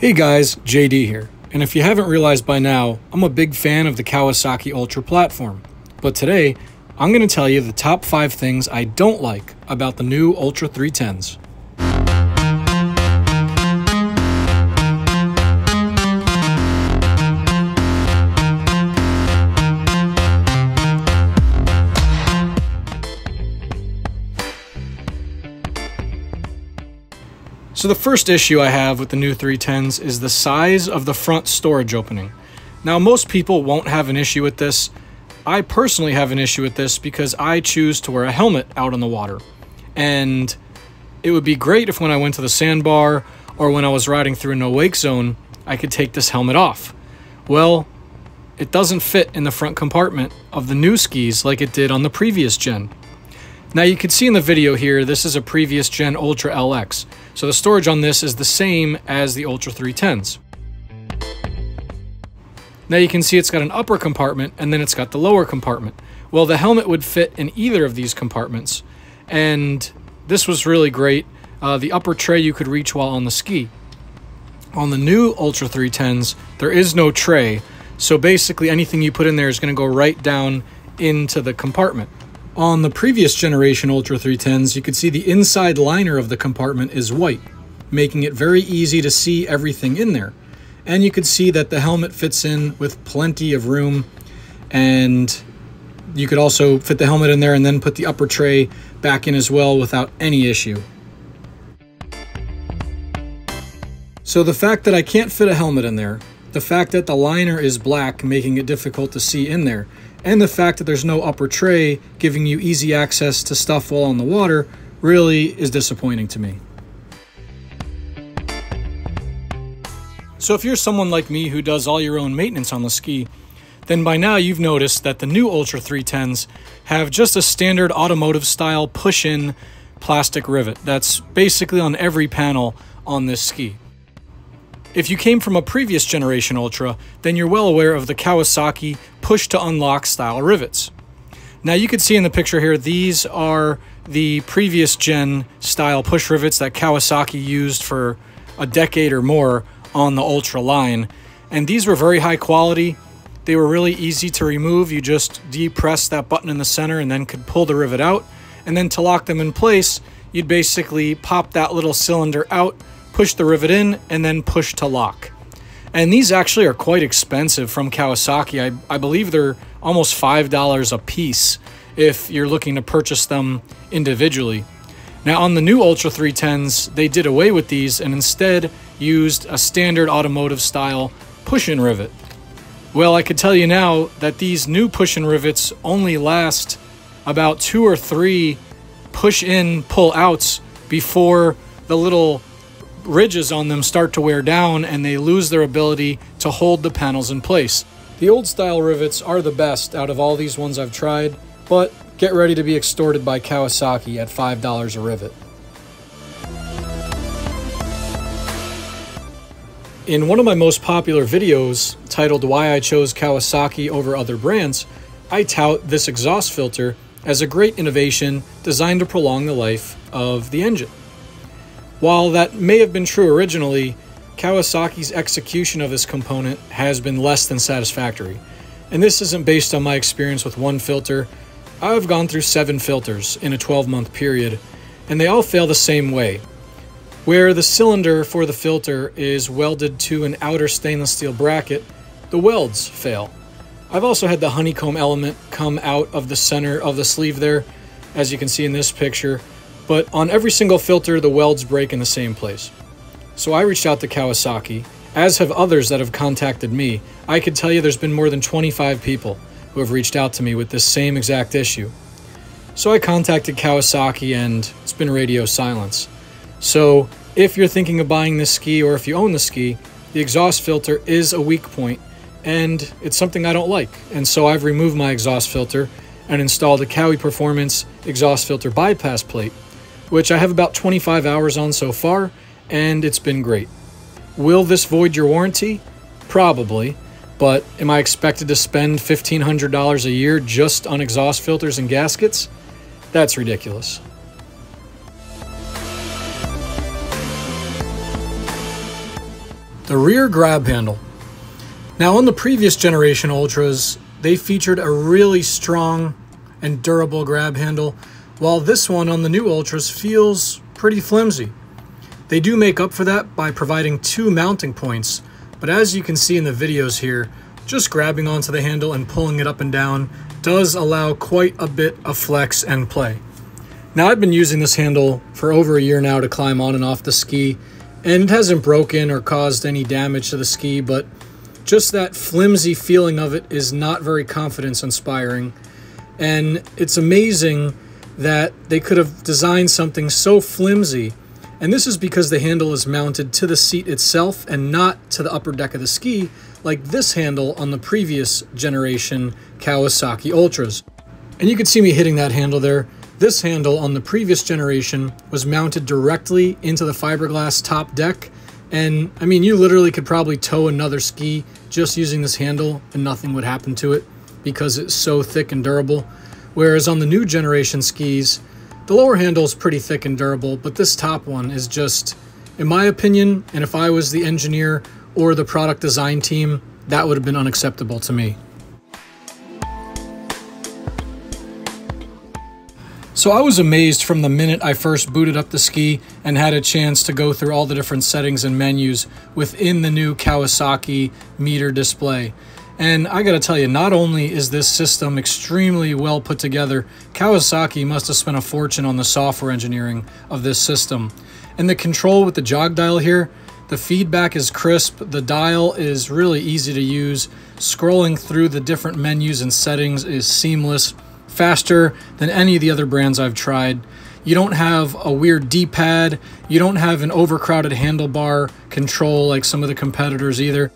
Hey guys, JD here, and if you haven't realized by now, I'm a big fan of the Kawasaki Ultra platform. But today, I'm going to tell you the top 5 things I don't like about the new Ultra 310s. So the first issue I have with the new 310s is the size of the front storage opening. Now most people won't have an issue with this. I personally have an issue with this because I choose to wear a helmet out on the water. And it would be great if when I went to the sandbar or when I was riding through a no-wake zone, I could take this helmet off. Well, it doesn't fit in the front compartment of the new skis like it did on the previous gen. Now you can see in the video here, this is a previous gen Ultra LX. So the storage on this is the same as the Ultra 310s. Now you can see it's got an upper compartment and then it's got the lower compartment. Well, the helmet would fit in either of these compartments. And this was really great. The upper tray you could reach while on the ski. On the new Ultra 310s, there is no tray. So basically anything you put in there is going to go right down into the compartment. On the previous generation Ultra 310s, you could see the inside liner of the compartment is white, making it very easy to see everything in there. And you could see that the helmet fits in with plenty of room, and you could also fit the helmet in there and then put the upper tray back in as well without any issue. So the fact that I can't fit a helmet in there, the fact that the liner is black, making it difficult to see in there, and the fact that there's no upper tray giving you easy access to stuff while on the water really is disappointing to me. So if you're someone like me who does all your own maintenance on the ski, then by now you've noticed that the new Ultra 310s have just a standard automotive style push-in plastic rivet that's basically on every panel on this ski. If you came from a previous generation Ultra, then you're well aware of the Kawasaki push-to-unlock style rivets. Now you can see in the picture here, these are the previous gen style push rivets that Kawasaki used for a decade or more on the Ultra line. And these were very high quality. They were really easy to remove. You just depress that button in the center and then could pull the rivet out. And then to lock them in place, you'd basically pop that little cylinder out, push the rivet in, and then push to lock. And these actually are quite expensive from Kawasaki. I believe they're almost $5 a piece if you're looking to purchase them individually. Now on the new Ultra 310s, they did away with these and instead used a standard automotive style push-in rivet. Well, I could tell you now that these new push-in rivets only last about 2 or 3 push-in pull-outs before the little ridges on them start to wear down and they lose their ability to hold the panels in place. The old style rivets are the best out of all these ones I've tried, but get ready to be extorted by Kawasaki at $5 a rivet. In one of my most popular videos, titled Why I Chose Kawasaki Over Other Brands, I tout this exhaust filter as a great innovation designed to prolong the life of the engine. While that may have been true originally, Kawasaki's execution of this component has been less than satisfactory. And this isn't based on my experience with one filter. I've gone through 7 filters in a 12-month period, and they all fail the same way. Where the cylinder for the filter is welded to an outer stainless steel bracket, the welds fail. I've also had the honeycomb element come out of the center of the sleeve there, as you can see in this picture. But on every single filter, the welds break in the same place. So I reached out to Kawasaki, as have others that have contacted me. I could tell you there's been more than 25 people who have reached out to me with this same exact issue. So I contacted Kawasaki and it's been radio silence. So if you're thinking of buying this ski or if you own the ski, the exhaust filter is a weak point and it's something I don't like. And so I've removed my exhaust filter and installed a Kawi Performance exhaust filter bypass plate, which I have about 25 hours on so far, and it's been great. Will this void your warranty? Probably, but am I expected to spend $1,500 a year just on exhaust filters and gaskets? That's ridiculous. the rear grab handle. Now, on the previous generation Ultras, they featured a really strong and durable grab handle, while this one on the new Ultras feels pretty flimsy. They do make up for that by providing 2 mounting points, but as you can see in the videos here, just grabbing onto the handle and pulling it up and down does allow quite a bit of flex and play. Now, I've been using this handle for over a year now to climb on and off the ski, and it hasn't broken or caused any damage to the ski, but just that flimsy feeling of it is not very confidence inspiring. And it's amazing that they could have designed something so flimsy, and this is because the handle is mounted to the seat itself and not to the upper deck of the ski, like this handle on the previous generation Kawasaki Ultras. And you can see me hitting that handle there. This handle on the previous generation was mounted directly into the fiberglass top deck, and I mean, you literally could probably tow another ski just using this handle and nothing would happen to it because it's so thick and durable. Whereas on the new generation skis, the lower handle is pretty thick and durable, but this top one is just, in my opinion, and if I was the engineer or the product design team, that would have been unacceptable to me. So I was amazed from the minute I first booted up the ski and had a chance to go through all the different settings and menus within the new Kawasaki meter display. And I gotta tell you, not only is this system extremely well put together, Kawasaki must have spent a fortune on the software engineering of this system. And the control with the jog dial here, the feedback is crisp, the dial is really easy to use, scrolling through the different menus and settings is seamless, faster than any of the other brands I've tried. You don't have a weird D-pad, you don't have an overcrowded handlebar control like some of the competitors either.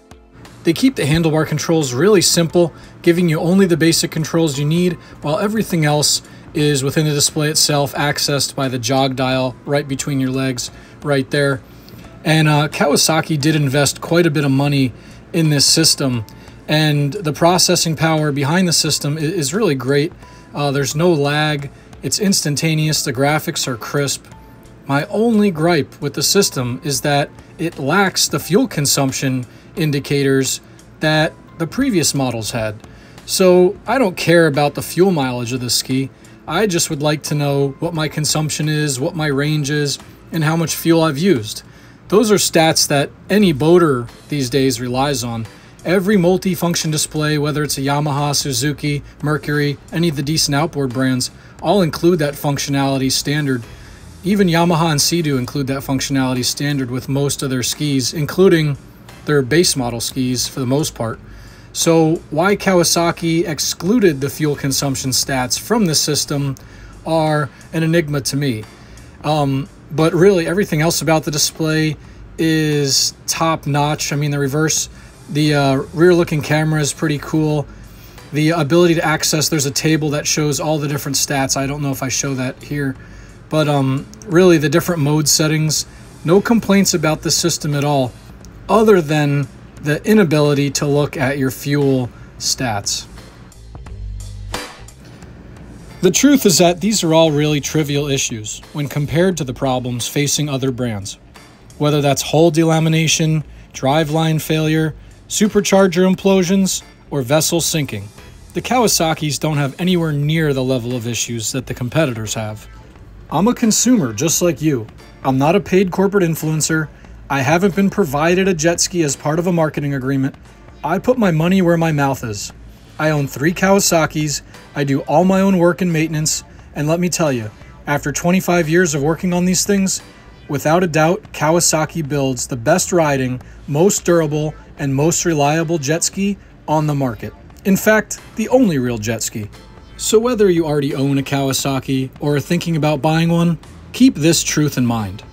They keep the handlebar controls really simple, giving you only the basic controls you need, while everything else is within the display itself, accessed by the jog dial right between your legs right there. And Kawasaki did invest quite a bit of money in this system, and the processing power behind the system is really great. There's no lag, it's instantaneous, the graphics are crisp. My only gripe with the system is that it lacks the fuel consumption indicators that the previous models had. So I don't care about the fuel mileage of this ski. I just would like to know what my consumption is, what my range is, and how much fuel I've used. Those are stats that any boater these days relies on. Every multi-function display, whether it's a Yamaha, Suzuki, Mercury, any of the decent outboard brands, all include that functionality standard. Even Yamaha and Sea-Doo include that functionality standard with most of their skis, including their base model skis for the most part. So why Kawasaki excluded the fuel consumption stats from the system are an enigma to me. But really everything else about the display is top notch. I mean, the rear looking camera is pretty cool. The ability to access, there's a table that shows all the different stats. I don't know if I show that here, but really the different mode settings, no complaints about the system at all, other than the inability to look at your fuel stats. The truth is that these are all really trivial issues when compared to the problems facing other brands. Whether that's hull delamination, driveline failure, supercharger implosions, or vessel sinking, the Kawasaki's don't have anywhere near the level of issues that the competitors have. I'm a consumer just like you. I'm not a paid corporate influencer. I haven't been provided a jet ski as part of a marketing agreement. I put my money where my mouth is. I own 3 Kawasaki's, I do all my own work and maintenance, and let me tell you, after 25 years of working on these things, without a doubt, Kawasaki builds the best riding, most durable, and most reliable jet ski on the market. In fact, the only real jet ski. So whether you already own a Kawasaki or are thinking about buying one, keep this truth in mind.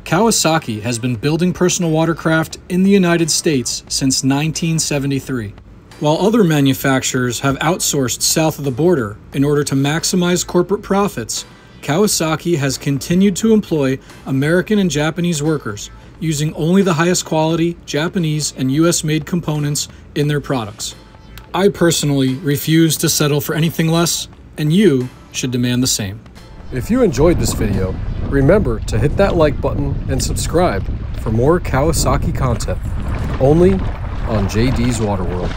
Kawasaki has been building personal watercraft in the United States since 1973. While other manufacturers have outsourced south of the border in order to maximize corporate profits, Kawasaki has continued to employ American and Japanese workers, using only the highest quality Japanese and US-made components in their products. I personally refuse to settle for anything less, and you should demand the same. If you enjoyed this video, remember to hit that like button and subscribe for more Kawasaki content. only on JD's Water World.